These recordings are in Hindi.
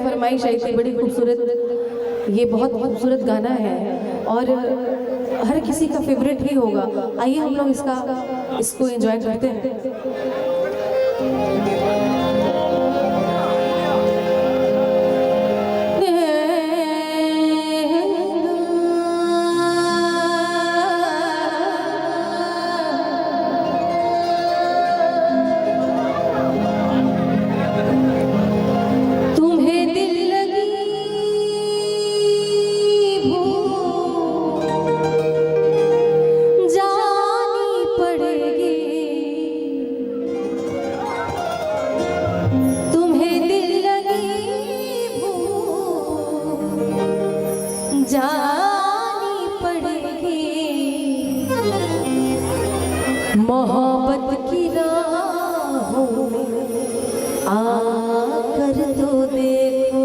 फरमाइश आई थी, बड़ी खूबसूरत, ये बहुत खूबसूरत गाना है और हर किसी का फेवरेट ही होगा। आइए हम लोग इसको एंजॉय करते हैं। जानी पड़ेगी मोहब्बत की राहों में आकर तो देखो,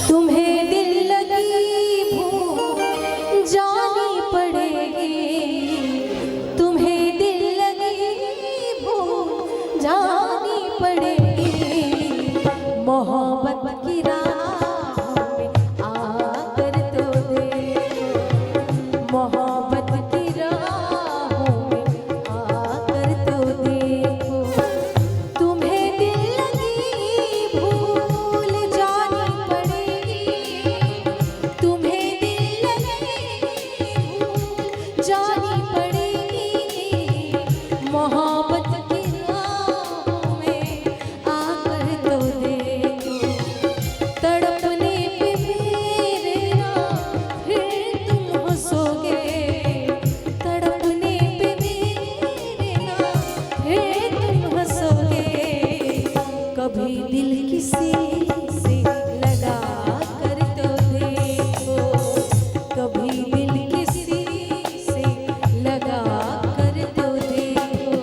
तुम्हें दिल लगी भूल जानी पड़ेगी, तुम्हें दिल लगी भूल जानी पड़ेगी, मोहब्बत की राहों में आकर तो देखो, मोहब्बत की राहों में आकर तो देखो, तुम्हें दिल लगी भूल जानी पड़ेगी, तुम्हें दिल लगी भूल जानी पड़ेगी, मोहब्बत की राहों में आकर तो देखो, तड़पने पे मेरे ना फिर तुम हंसोगे, तड़पने पे मेरे ना फिर तुम हंसोगे, कभी दिल किसी से लगा कर तो देखो, कभी दिल किसी से लगा कर तो देखो।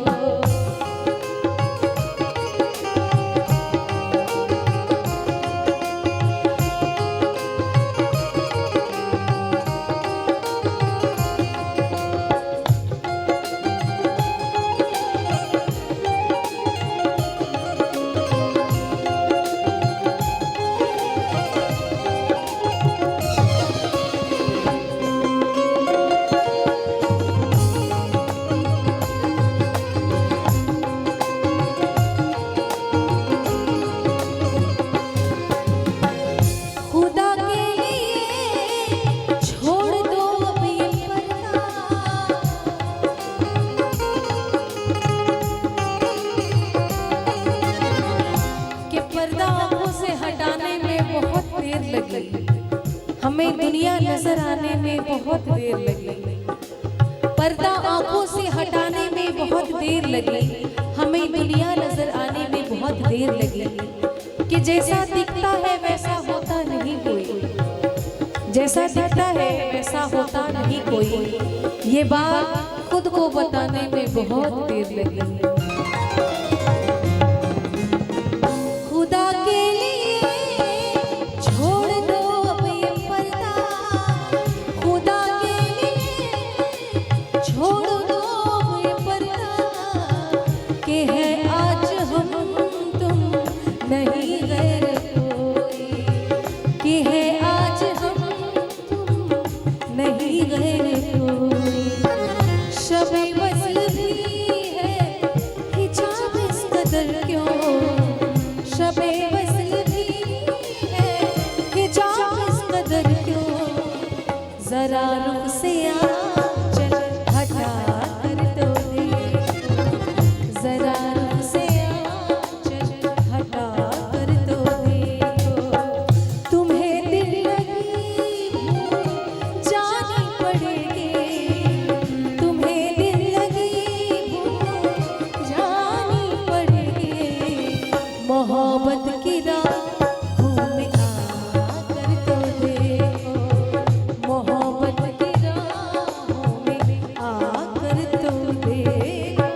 खुदा के लिए छोड़ दो अब ये पर्दा, कि पर्दा आंखों से हटाने में बहुत देर लगी, हमें दुनिया नजर आने में बहुत देर लगी, पर्दा आंखों से हटाने में बहुत देर लगी, हमें दुनिया नजर आने में बहुत देर लगी, कि जैसा दिखता है वैसा होता नहीं कोई, जैसा दिखता है वैसा होता नहीं कोई, ये बात खुद को बताने में बहुत देर लगी। खुदा के लिए छोड़ दो अब ये पर्दा, खुदा के लिए छोड़ दो अब ये पर्दा, कि है आज हम तुम नहीं गैर कोई, कि है आज हम तुम नहीं गैर कोई, शब-ए वस्ल भी है हिजाब इस कदर क्यों, शब-ए वस्ल भी है हिजाब इस कदर क्यों, जरा रुख से आंचल हटा कर तो देखो, जरा रुख से आंचल हटा कर तो देखो, तुम्हें दिल लगी भूल जानी पड़ेगी, तुम्हें दिल लगी भूल जानी पड़ेगी, मोहब्बत की राहों में आकर तो देखो, मोहब्बत की राहों में आकर तो देखो।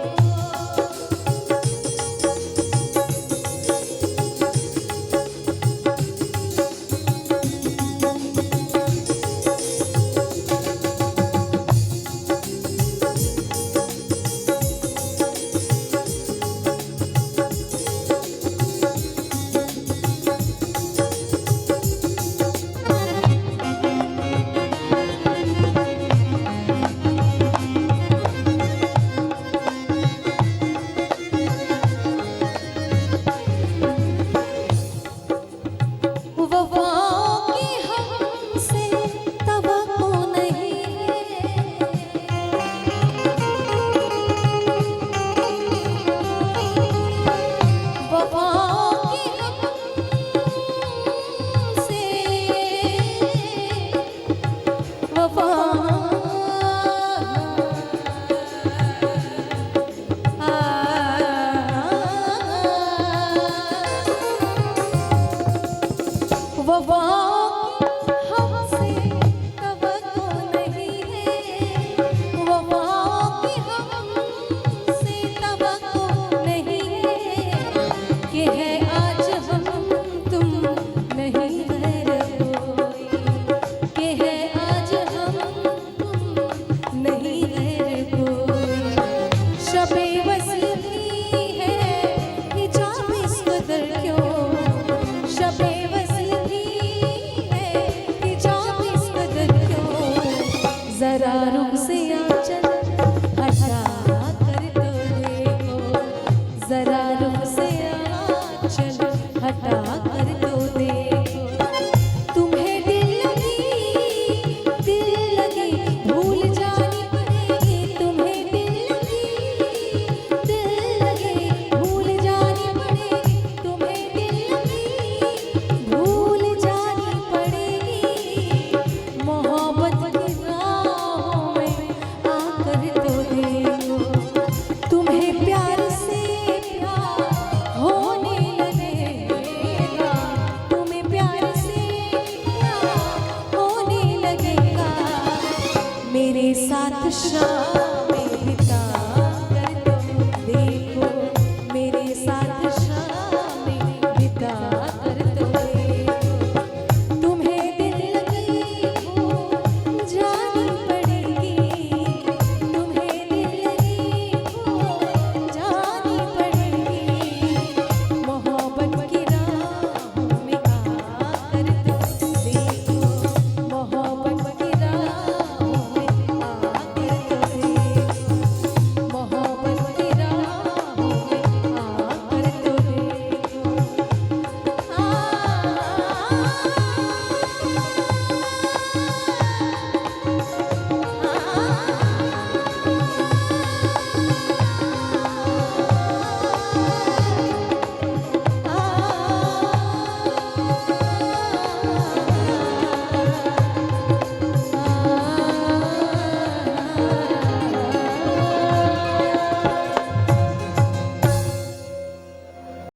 जरा रुख से आंचल हटा कर तो देखो। तुम्हें दिल लगी भूल जानी पड़ेगी। तुम्हें दिल लगी भूल जानी पड़ेगी। तुम्हें दिल लगी भूल जानी पड़ेगी। मोहब्बत की राहों में आकर तो देखो। तुम्हें प्यार से प्यार होने लगेगा। तुम्हें प्यार से प्यार होने लगेगा। मेरे साथ शाम